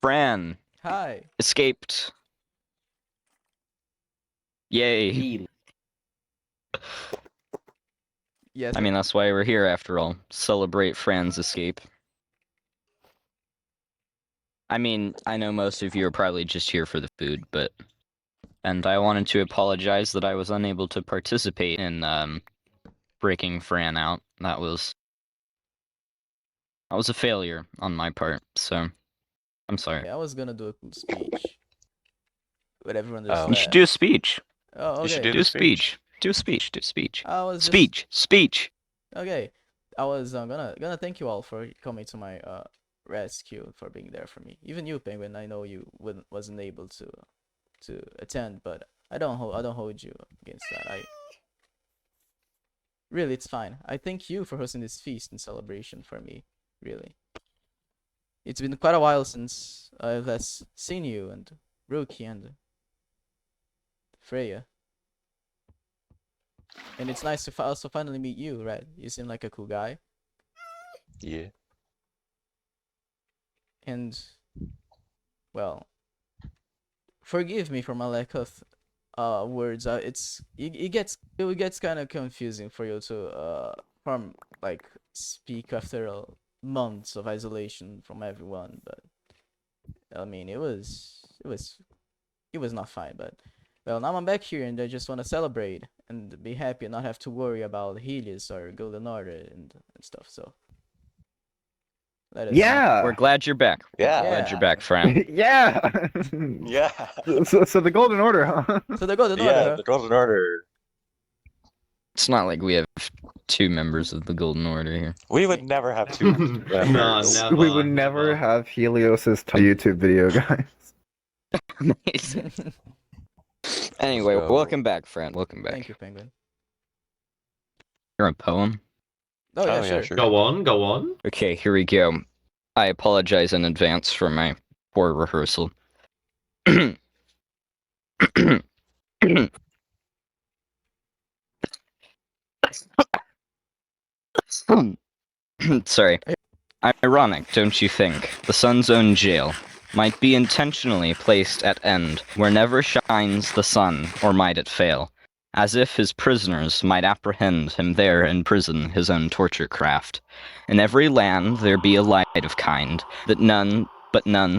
Fran Hi. escaped. Yay. Yes. I mean, that's why we're here after all. Celebrate Fran's escape. I mean, I know most of you are probably just here for the food, but... And I wanted to apologize that I was unable to participate in, breaking Fran out. That was a failure on my part, so... I'm sorry. Yeah, I was gonna do a cool speech. But everyone Oh. just You should do a left. speech. Oh, okay. You should Do the a speech. Do a speech. Do a speech. I was Speech. okay. I was gonna thank you all for coming to my rescue, for being there for me. Even you, Penguin. I know you wasn't able to attend, but I don't hold you against that. Really, it's fine. I thank you for hosting this feast and celebration for me. Really. It's been quite a while since I've last seen you and Rookie and Freya. And it's nice to also finally meet you, right? You seem like a cool guy. Yeah. And, well, forgive me for my lack of words. It gets kind of confusing for you to speak after months of isolation from everyone. But I mean, it was not fine. But well, now I'm back here and I just want to celebrate and be happy and not have to worry about Helios or Golden Order and stuff. So let us Yeah. We're glad you're back. Yeah. Glad you're back, Fran. Yeah. Yeah. So the Golden Order, huh? So the Golden Order, Yeah, huh? the Golden Order. It's not like we have 2 members of the Golden Order here. We would never have two members. No, never. We would never have Helios's YouTube video, guys. Amazing. Anyway, So- welcome back, Fran. Welcome back. Thank you, Penguin. You're a poem? Oh yeah, sure. Go on. Okay, here we go. I apologize in advance for my poor rehearsal. Sorry. Ironic, don't you think? The sun's own jail might be intentionally placed at end, where never shines the sun, or might it fail, as if his prisoners might apprehend him there in prison, his own torture craft. In every land there be a light of kind, that none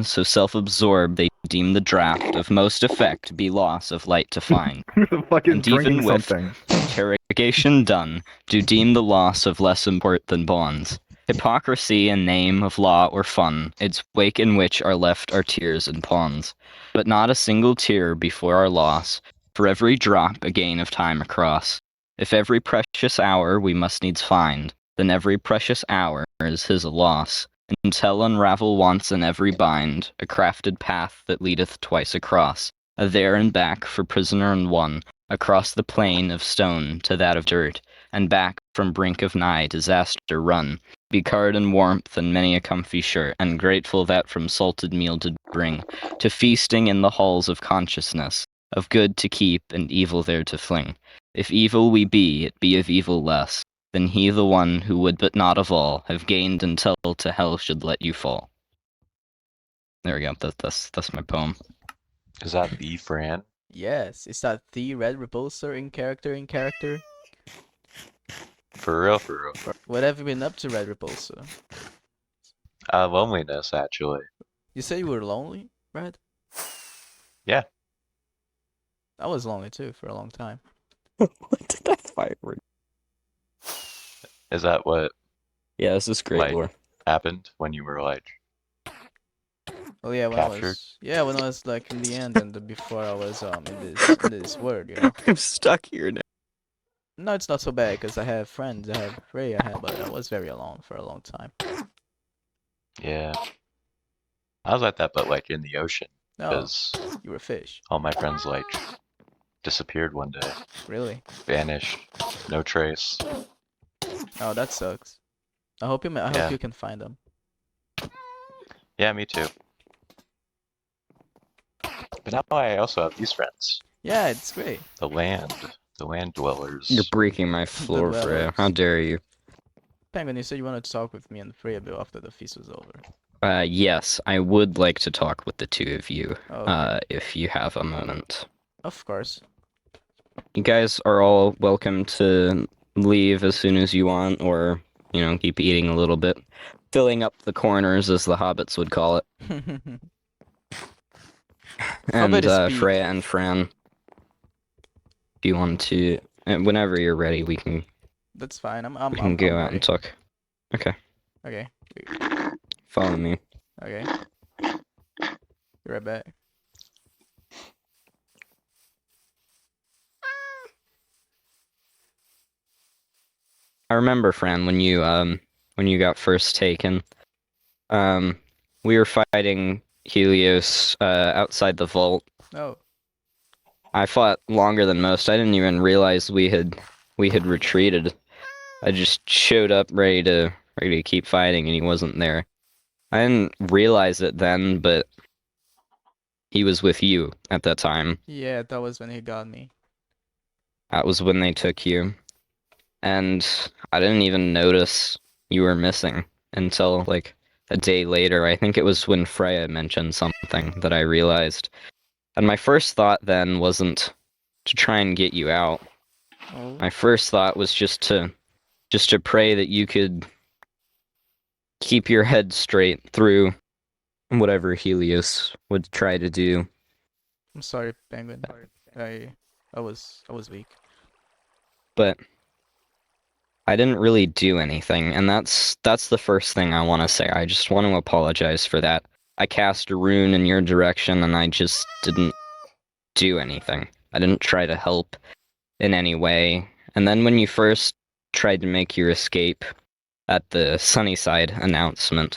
so self-absorbed they deem the draught of most effect be loss of light to find. Fucking And drinking even with something. interrogation done, do deem the loss of less import than bonds. Hypocrisy in name of law or fun, its wake in which are left our tears and ponds. But not a single tear before our loss, for every drop a gain of time across. If every precious hour we must needs find, then every precious hour is his a loss. Until unravel once in every bind, a crafted path that leadeth twice across, a there and back for prisoner and one, across the plain of stone to that of dirt, and back from brink of nigh disaster run, be card and warmth and many a comfy shirt, and grateful that from salted meal did bring, to feasting in the halls of consciousness, of good to keep and evil there to fling. If evil we be, it be of evil less, than he the one who would but not of all have gained until to hell should let you fall. There we go, that's my poem. Is that the Fran? Yes, is that the Red Repulsor in character? For real, for real. What have you been up to, Red Repulsor? Loneliness, actually. You said you were lonely, Red? Yeah. I was lonely too for a long time. What did that firework? Is that what Yeah, this is great Like- lore. happened when you were like, Oh yeah, when Captured? I was like in the end and before I was in this world, you know. I'm stuck here now. No, it's not so bad because I have friends. I have Freya, but I was very alone for a long time. yeah. I was like that, but like in the ocean, No, because you were a fish. all my friends like disappeared one day, Really? vanished, no trace. Oh, that sucks. I hope Yeah. you can find them. Yeah, me too. But now I also have these friends, Yeah, it's great. the land dwellers. You're breaking my floor, Freya. dwellers. How dare you? Penguin, you said you wanted to talk with me and Freya after the feast was over. Yes, I would like to talk with the two of you, Okay. if you have a moment. Of course. You guys are all welcome to leave as soon as you want, or, keep eating a little bit. Filling up the corners, as the hobbits would call it. How about And, to speak? Freya and Fran, if you want to, whenever you're ready, we can That's fine. I'm go out ready. and talk. Okay, Okay. follow me. Okay. Be right back. I remember, Fran, when you got first taken. We were fighting Helios outside the vault. Oh. I fought longer than most. I didn't even realize we had retreated. I just showed up ready to keep fighting, and he wasn't there. I didn't realize it then, but he was with you at that time. Yeah, that was when he got me. That was when they took you, and I didn't even notice you were missing until like a day later. I think it was when Freya mentioned something that I realized. And my first thought then wasn't to try and get you out. Oh. My first thought was just to pray that you could keep your head straight through whatever Helios would try to do. I'm sorry, Penguin. I was weak. But I didn't really do anything, and that's the first thing I want to say. I just want to apologize for that. I cast a rune in your direction, and I just didn't do anything. I didn't try to help in any way. And then when you first tried to make your escape at the Sunnyside announcement,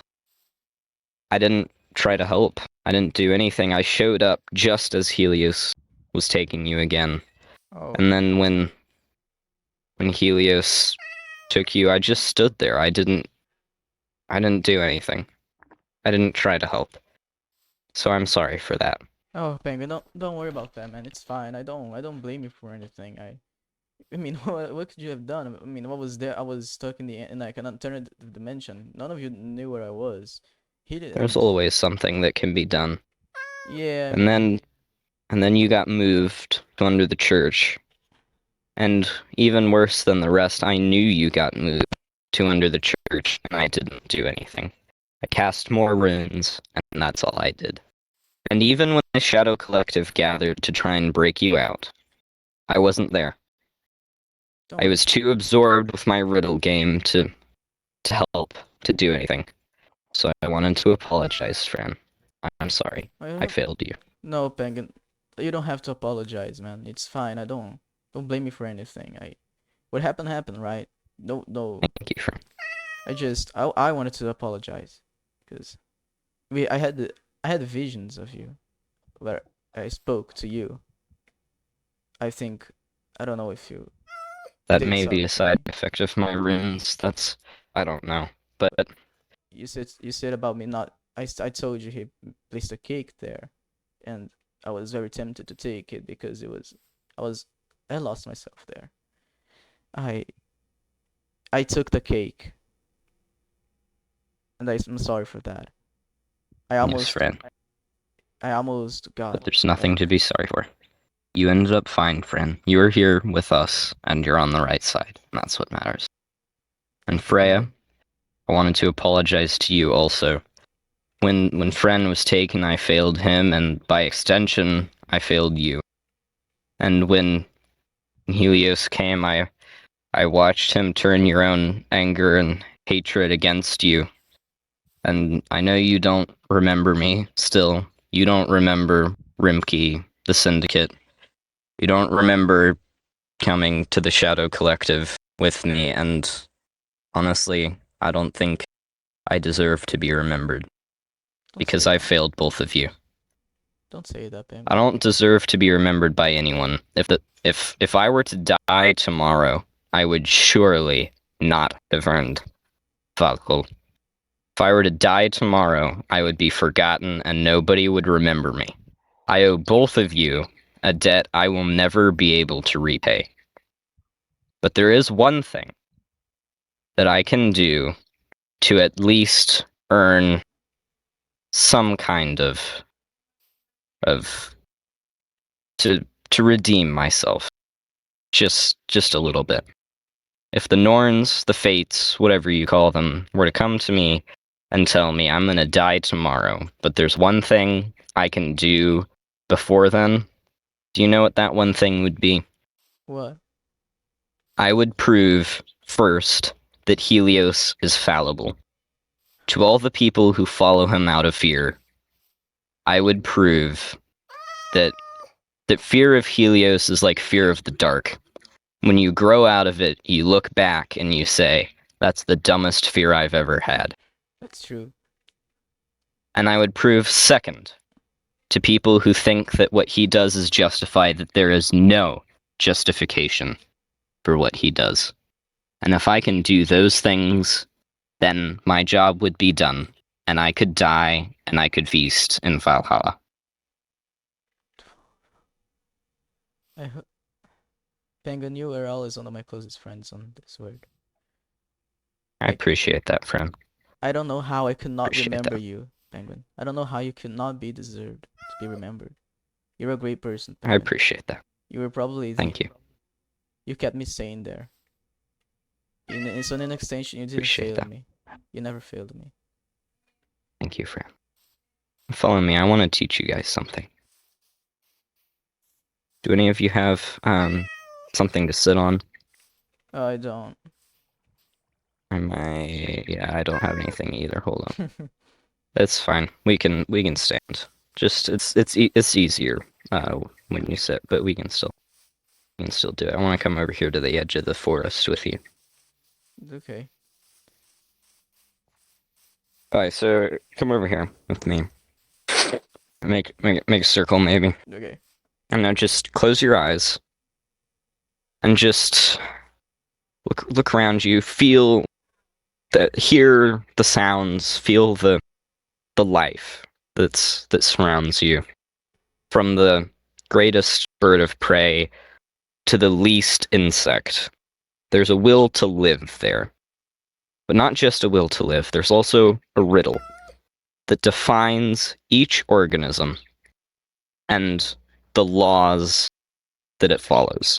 I didn't try to help. I didn't do anything. I showed up just as Helios was taking you again. Oh. And then when Helios took you, I just stood there. I didn't do anything. I didn't try to help. So I'm sorry for that. Oh, Penguin, don't worry about that, man. It's fine. I don't blame you for anything. I mean, what could you have done? I mean, what was there? I was stuck in like an alternate dimension. None of you knew where I was. He There's didn't. always something that can be done. Yeah, I And mean, then you got moved to under the church. And even worse than the rest, I knew you got moved to under the church, and I didn't do anything. I cast more runes, and that's all I did. And even when the Shadow Collective gathered to try and break you out, I wasn't there. I don't. was too absorbed with my riddle game to help, to do anything. So I wanted to apologize, Fran. I'm sorry. I I don't. failed you. No, Penguin, you don't have to apologize, man. It's fine. Don't blame me for anything. What happened, right? No. Thank you, Fran. I wanted to apologize because I had visions of you where I spoke to you. I think I don't know if you That did may be a side something. effect of my runes. I don't know. But You said about me not. I told you he placed a cake there, and I was very tempted to take it because I was I lost myself there. I I took the cake, and I'm sorry for that. I yes, almost Fran. I almost But got there's nothing to be sorry for. You ended up fine, Fran. You were here with us, and you're on the right side. And that's what matters. And Thank you, Freya, Penguin. I wanted to apologize to you also. When Fran was taken, I failed him, and by extension, I failed you. And when Helios came, I watched him turn your own anger and hatred against you. And I know you don't remember me still. You don't remember Rimke, the Syndicate. You don't remember coming to the Shadow Collective with me, and honestly, I don't think I deserve to be remembered Don't because say I that. failed both of you. Don't say that, I Penguin. don't deserve to be remembered by anyone. If I were to die tomorrow, I would surely not have earned Valhåll. If I were to die tomorrow, I would be forgotten and nobody would remember me. I owe both of you a debt I will never be able to repay. But there is one thing that I can do to at least earn some kind of to redeem myself. Just a little bit. If the Norns, the Fates, whatever you call them, were to come to me and tell me I'm gonna die tomorrow, but there's one thing I can do before then, do you know what that one thing would be? What? I would prove, first, that Helios is fallible. To all the people who follow him out of fear, I would prove that fear of Helios is like fear of the dark. When you grow out of it, you look back and you say, that's the dumbest fear I've ever had. That's true. And I would prove, second, to people who think that what he does is justified, that there is no justification for what he does. And if I can do those things, then my job would be done, and I could die, and I could feast in Valhalla. Penguin, you are always one of my closest friends on this world. I appreciate that, friend. I don't know how I could not Appreciate remember that. you, Penguin. I don't know how you could not be deserved to be remembered. You're a great person, I Penguin. appreciate that. You were probably Thank you. You kept me sane there. So in an extension, you didn't Appreciate fail that. me. You never failed me. Thank you, friend. Follow me. I want to teach you guys something. Do any of you have something to sit on? I don't. Yeah, I don't have anything either. Hold on. It's fine. We can stand. Just it's easier when you sit, but we can still do it. I want to come over here to the edge of the forest with you. Okay. Alright, so come over here with me. Make a circle maybe. Okay. And now just close your eyes. And just look around you, hear the sounds, feel the life that surrounds you. From the greatest bird of prey to the least insect. There's a will to live there. But not just a will to live, there's also a riddle that defines each organism and the laws that it follows.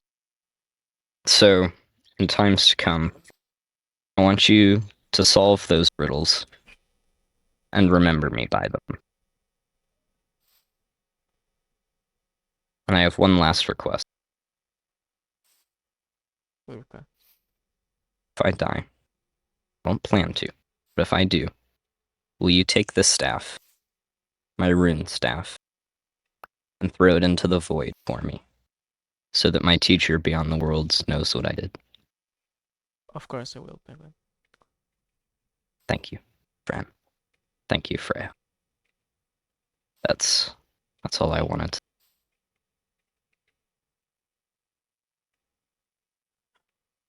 So, in times to come, I want you to solve those riddles and remember me by them. And I have one last request. Okay. If I die, I don't plan to, but if I do, will you take this staff, my rune staff, and throw it into the void for me, so that my teacher beyond the worlds knows what I did? Of course I will, Penguin. Thank you, Fran. Thank you, Freya. That's all I wanted.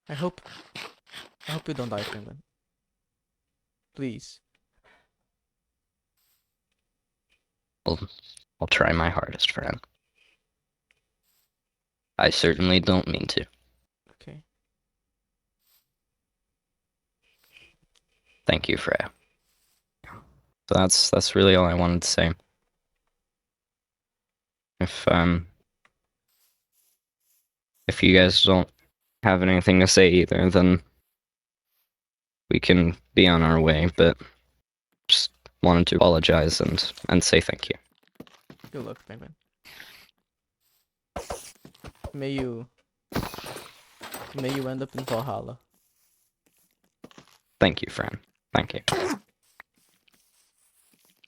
I hope you don't die, Penguin. Please. I'll try my hardest, Fran. I certainly don't mean to. Okay. Thank you, Freya. So that's really all I wanted to say. If you guys don't have anything to say either, then we can be on our way, but just wanted to apologize and say thank you. Good luck, Penguin. May you end up in Valhalla. Thank you, Fran. Thank you.